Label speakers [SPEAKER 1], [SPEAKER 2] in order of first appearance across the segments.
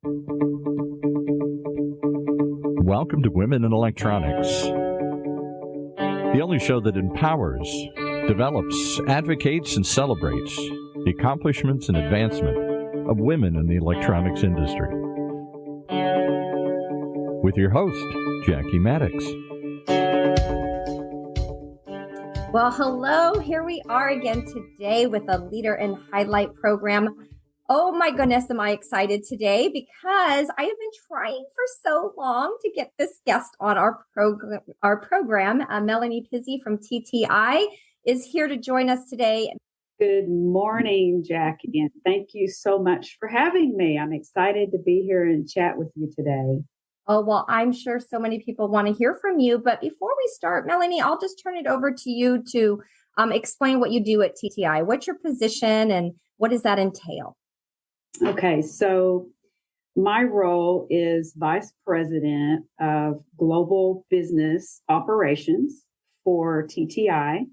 [SPEAKER 1] Welcome to Women in Electronics, the only show that empowers, develops, advocates, and celebrates the accomplishments and advancement of women in the electronics industry. With your host, Jackie Maddox.
[SPEAKER 2] Well, hello. Here we are again today with a Leader in Highlight program. Oh my goodness, am I excited today because I have been trying for so long to get this guest on our program. Melanie Pizzey from TTI is here to join us today.
[SPEAKER 3] Good morning, Jackie, and thank you so much for having me. I'm excited to be here and chat with you today.
[SPEAKER 2] Oh, well, I'm sure so many people want to hear from you. But before we start, Melanie, I'll just turn it over to you to explain what you do at TTI. What's your position and what does that entail?
[SPEAKER 3] Okay, so my role is Vice President of Global Business Operations for TTI.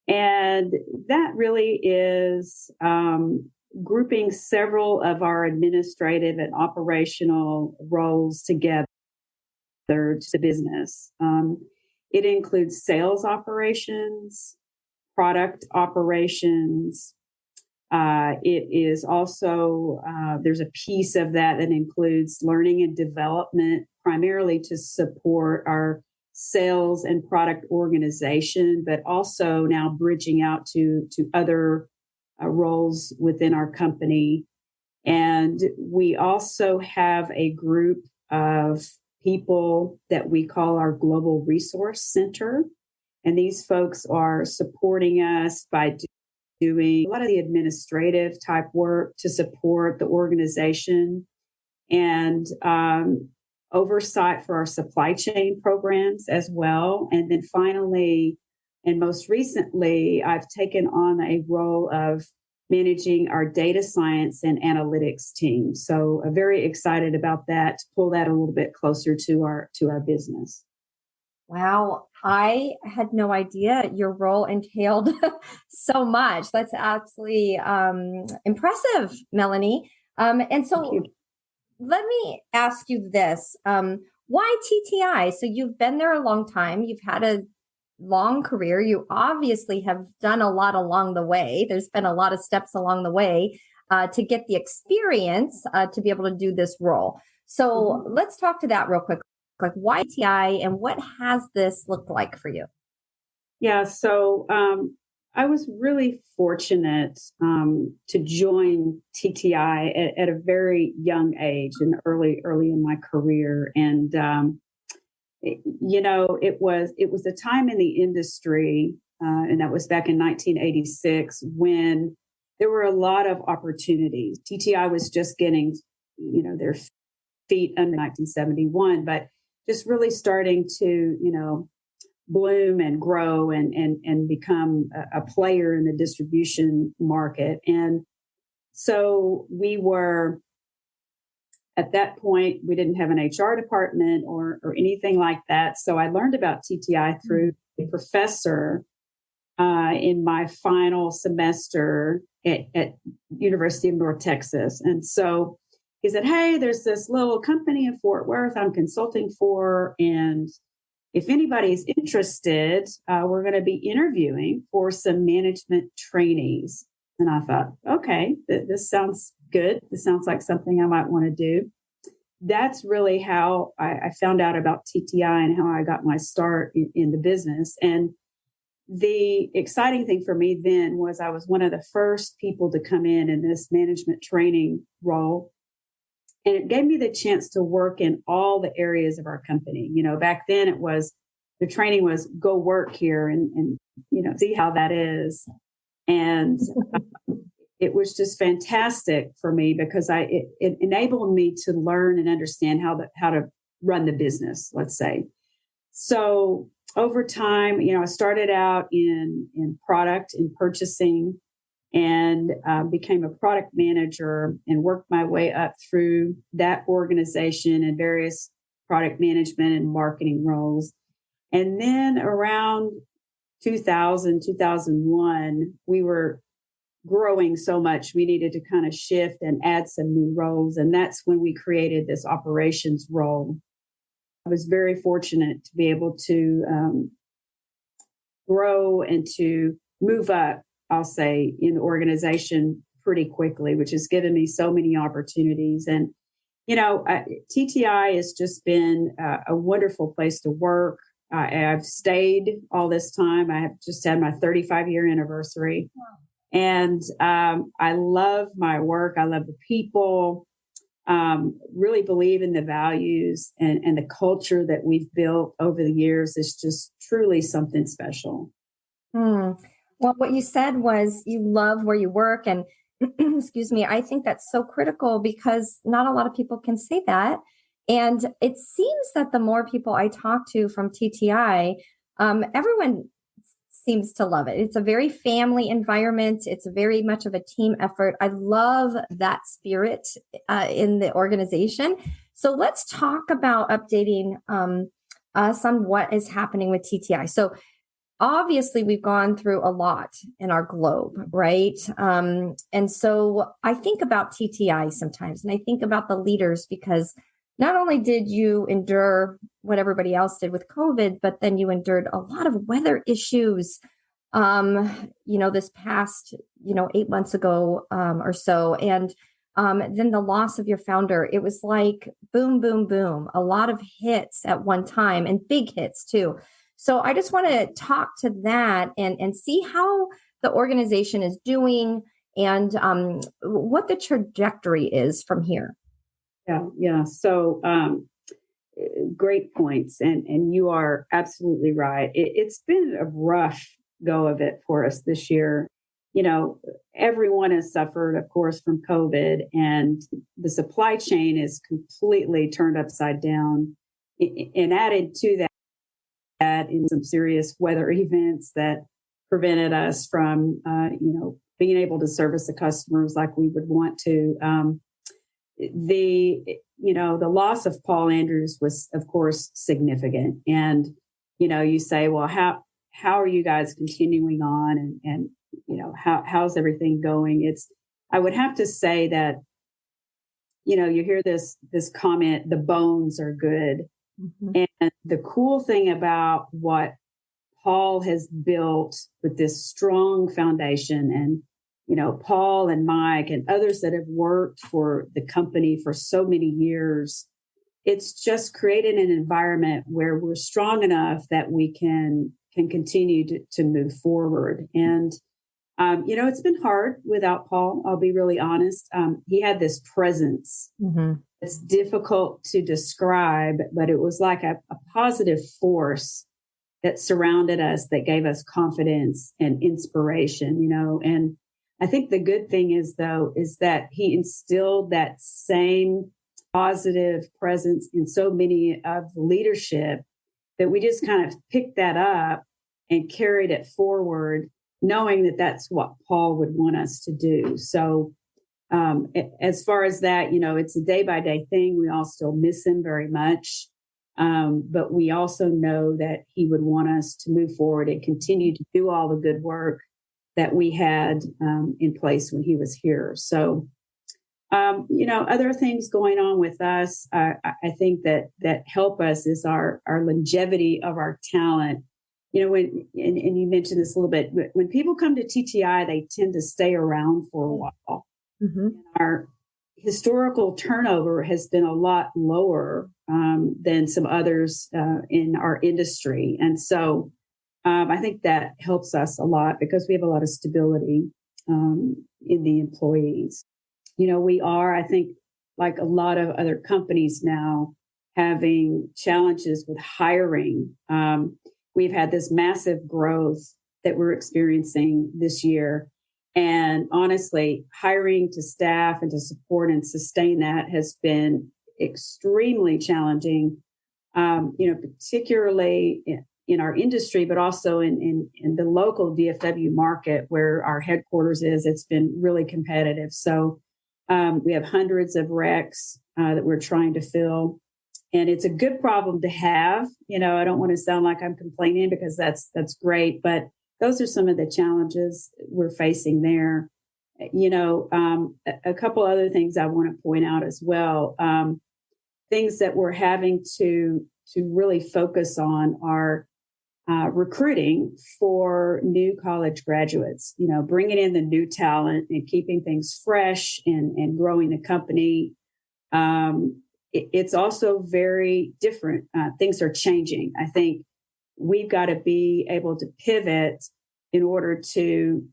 [SPEAKER 3] And that really is grouping several of our administrative and operational roles together to the business. It includes sales operations, product operations. It is also, there's a piece of that includes learning and development, primarily to support our sales and product organization, but also now bridging out to other roles within our company. And we also have a group of people that we call our Global Resource Center. And these folks are supporting us by doing a lot of the administrative type work to support the organization and oversight for our supply chain programs as well. And then finally, and most recently, I've taken on a role of managing our data science and analytics team. So I'm very excited about that, to pull that a little bit closer to our business.
[SPEAKER 2] Wow, I had no idea your role entailed so much. That's absolutely impressive, Melanie. And so let me ask you this. Why TTI? So you've been there a long time. You've had a long career. You obviously have done a lot along the way. There's been a lot of steps along the way to get the experience to be able to do this role. So let's talk to that real quick. Like why TTI and what has this looked like for you?
[SPEAKER 3] Yeah, so I was really fortunate to join TTI at a very young age and early in my career. And, it was a time in the industry, and that was back in 1986, when there were a lot of opportunities. TTI was just getting, their feet under 1971, but just really starting to, bloom and grow and become a player in the distribution market. And so we were, at that point, we didn't have an HR department or anything like that. So I learned about TTI through a professor in my final semester at University of North Texas. And so he said, hey, there's this little company in Fort Worth I'm consulting for. And if anybody's interested, we're going to be interviewing for some management trainees. And I thought, okay, this sounds good. This sounds like something I might want to do. That's really how I found out about TTI and how I got my start in the business. And the exciting thing for me then was I was one of the first people to come in this management training role. And it gave me the chance to work in all the areas of our company. Back then the training was go work here and see how that is. And it was just fantastic for me because it enabled me to learn and understand how to run the business, let's say. So over time, I started out in product and purchasing and became a product manager and worked my way up through that organization and various product management and marketing roles. And then around 2000, 2001, we were growing so much, we needed to kind of shift and add some new roles. And that's when we created this operations role. I was very fortunate to be able to grow and to move up, I'll say, in the organization pretty quickly, which has given me so many opportunities. And, TTI has just been a wonderful place to work. I've stayed all this time. I have just had my 35-year anniversary. Wow. And I love my work. I love the people, really believe in the values and the culture that we've built over the years is just truly something special.
[SPEAKER 2] Well, what you said was you love where you work. And excuse me, I think that's so critical because not a lot of people can say that. And it seems that the more people I talk to from TTI, everyone seems to love it. It's a very family environment. It's very much of a team effort. I love that spirit in the organization. So let's talk about updating us on what is happening with TTI. So obviously we've gone through a lot in our globe, right? And so I think about TTI sometimes, and I think about the leaders because not only did you endure what everybody else did with COVID, but then you endured a lot of weather issues, this past, 8 months ago or so. And then the loss of your founder, it was like boom, boom, boom, a lot of hits at one time and big hits too. So I just want to talk to that and see how the organization is doing and what the trajectory is from here.
[SPEAKER 3] Yeah. So great points. And you are absolutely right. It's been a rough go of it for us this year. Everyone has suffered, of course, from COVID, and the supply chain is completely turned upside down. And added to that in some serious weather events that prevented us from, being able to service the customers like we would want to. The loss of Paul Andrews was, of course, significant. And, you say, well, how are you guys continuing on? And how's everything going? I would have to say that, you hear this comment, the bones are good. Mm-hmm. And the cool thing about what Paul has built with this strong foundation and Paul and Mike and others that have worked for the company for so many years, it's just created an environment where we're strong enough that we can continue to move forward. And, it's been hard without Paul. I'll be really honest. He had this presence. Mm-hmm. It's difficult to describe, but it was like a positive force that surrounded us, that gave us confidence and inspiration, and I think the good thing is that he instilled that same positive presence in so many of the leadership that we just kind of picked that up and carried it forward, knowing that that's what Paul would want us to do. So as far as that, it's a day by day thing. We all still miss him very much. But we also know that he would want us to move forward and continue to do all the good work that we had in place when he was here. So, other things going on with us, I think that help us is our longevity of our talent. And you mentioned this a little bit, but when people come to TTI, they tend to stay around for a while. Mm-hmm. Our historical turnover has been a lot lower than some others in our industry. And so I think that helps us a lot because we have a lot of stability in the employees. We are, I think, like a lot of other companies now, having challenges with hiring. We've had this massive growth that we're experiencing this year. And honestly, hiring to staff and to support and sustain that has been extremely challenging, particularly in our industry, but also in the local DFW market where our headquarters is. It's been really competitive. So we have hundreds of recs that we're trying to fill. And it's a good problem to have. I don't want to sound like I'm complaining because that's great, but those are some of the challenges we're facing there. A couple other things I want to point out as well. Things that we're having to really focus on are recruiting for new college graduates, bringing in the new talent and keeping things fresh and growing the company. It's also very different. Things are changing. I think we've got to be able to pivot in order to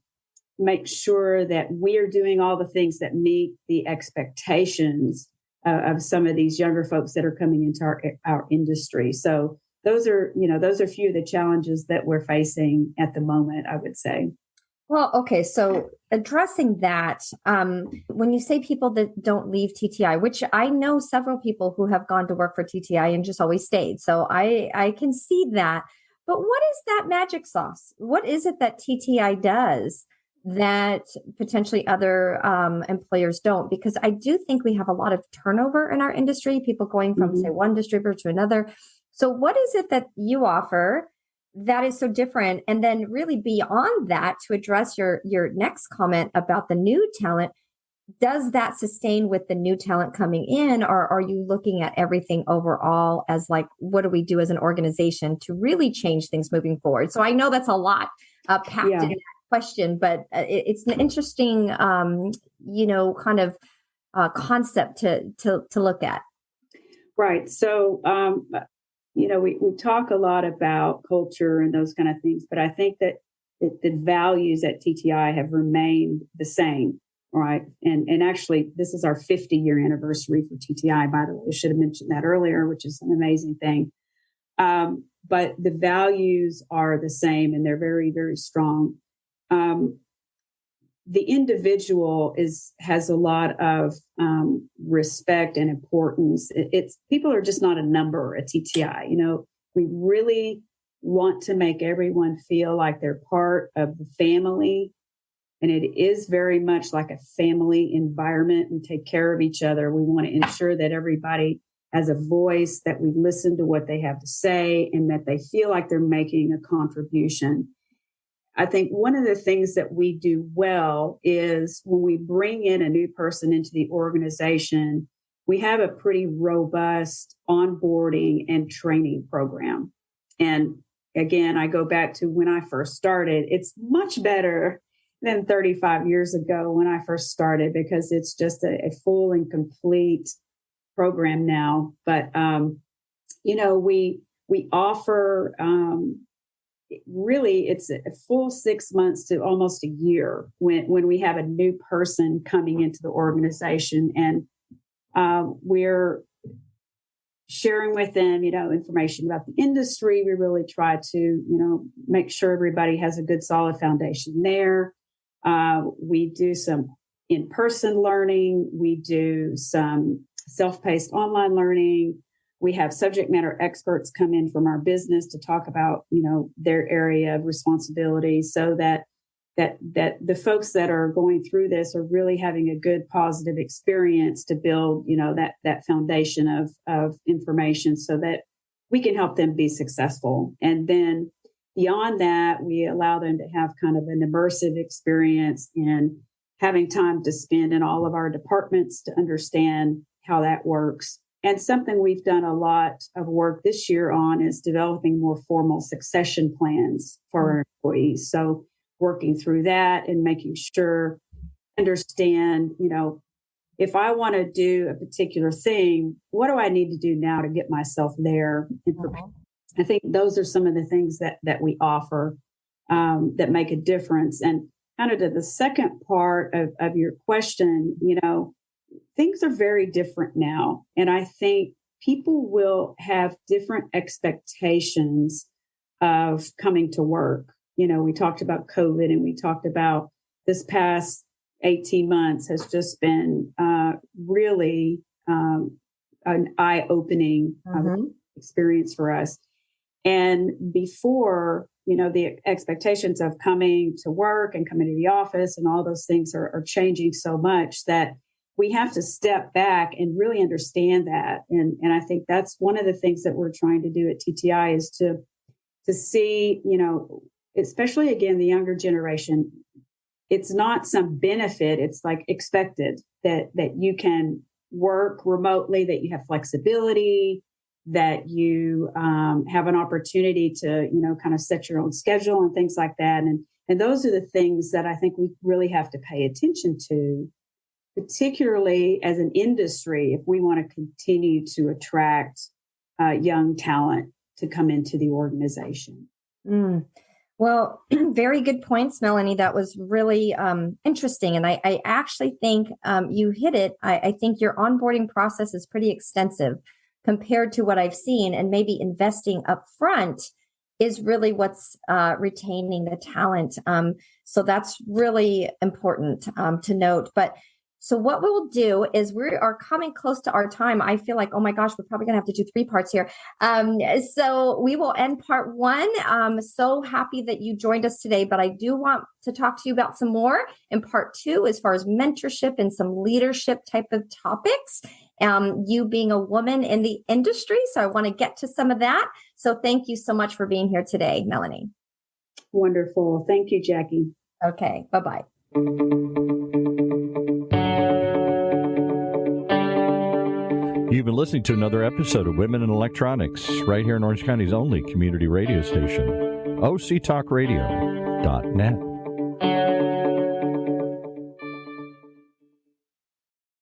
[SPEAKER 3] make sure that we're doing all the things that meet the expectations of some of these younger folks that are coming into our industry. So those are a few of the challenges that we're facing at the moment, I would say.
[SPEAKER 2] Well, okay. So addressing that, when you say people that don't leave TTI, which I know several people who have gone to work for TTI and just always stayed. So I can see that. But what is that magic sauce? What is it that TTI does that potentially other employers don't? Because I do think we have a lot of turnover in our industry, people going from, say, one distributor to another. So what is it that you offer that is so different? And then really beyond that, to address your next comment about the new talent, does that sustain with the new talent coming in, or are you looking at everything overall as like, what do we do as an organization to really change things moving forward? So I know that's a lot packed in that question, but it's an interesting, kind of concept to look at.
[SPEAKER 3] Right. So, we talk a lot about culture and those kind of things, but I think that the values at TTI have remained the same. Right. And actually, this is our 50-year anniversary for TTI, by the way. I should have mentioned that earlier, which is an amazing thing. But the values are the same and they're very, very strong. The individual has a lot of respect and importance. People are just not a number at TTI. We really want to make everyone feel like they're part of the family. And it is very much like a family environment. We take care of each other. We want to ensure that everybody has a voice, that we listen to what they have to say, and that they feel like they're making a contribution. I think one of the things that we do well is when we bring in a new person into the organization, we have a pretty robust onboarding and training program. And again, I go back to when I first started. It's much better than 35 years ago when I first started, because it's just a full and complete program now. But, we offer, really, it's a full 6 months to almost a year when we have a new person coming into the organization, and we're sharing with them, information about the industry. We really try to, make sure everybody has a good, solid foundation there. We do some in-person learning. We do some self-paced online learning. We have subject matter experts come in from our business to talk about, their area of responsibility, so that the folks that are going through this are really having a good, positive experience to build, that foundation of information so that we can help them be successful. And then beyond that, we allow them to have kind of an immersive experience in having time to spend in all of our departments to understand how that works. And something we've done a lot of work this year on is developing more formal succession plans for our employees. So working through that and making sure, understand, if I want to do a particular thing, what do I need to do now to get myself there and prepare? I think those are some of the things that we offer that make a difference. And kind of to the second part of your question, things are very different now. And I think people will have different expectations of coming to work. We talked about COVID, and we talked about this past 18 months has just been really an eye-opening experience for us. And before, the expectations of coming to work and coming to the office and all those things are changing so much that we have to step back and really understand that. And I think that's one of the things that we're trying to do at TTI is to see, especially again, the younger generation. it's not some benefit. It's like expected that you can work remotely, that you have flexibility, that you have an opportunity to, kind of set your own schedule and things like that. And those are the things that I think we really have to pay attention to, particularly as an industry, if we want to continue to attract young talent to come into the organization.
[SPEAKER 2] Well, very good points, Melanie. That was really interesting. And I actually think you hit it. I think your onboarding process is pretty extensive compared to what I've seen, and maybe investing up front is really what's retaining the talent. So that's really important to note. But so what we'll do is we are coming close to our time. I feel like, oh my gosh, we're probably going to have to do 3 parts here. So we will end part 1. So happy that you joined us today, but I do want to talk to you about some more in part 2, as far as mentorship and some leadership type of topics. You being a woman in the industry. So I want to get to some of that. So thank you so much for being here today, Melanie.
[SPEAKER 3] Wonderful. Thank you, Jackie.
[SPEAKER 2] Okay. Bye-bye.
[SPEAKER 1] You've been listening to another episode of Women in Electronics, right here in Orange County's only community radio station, octalkradio.net.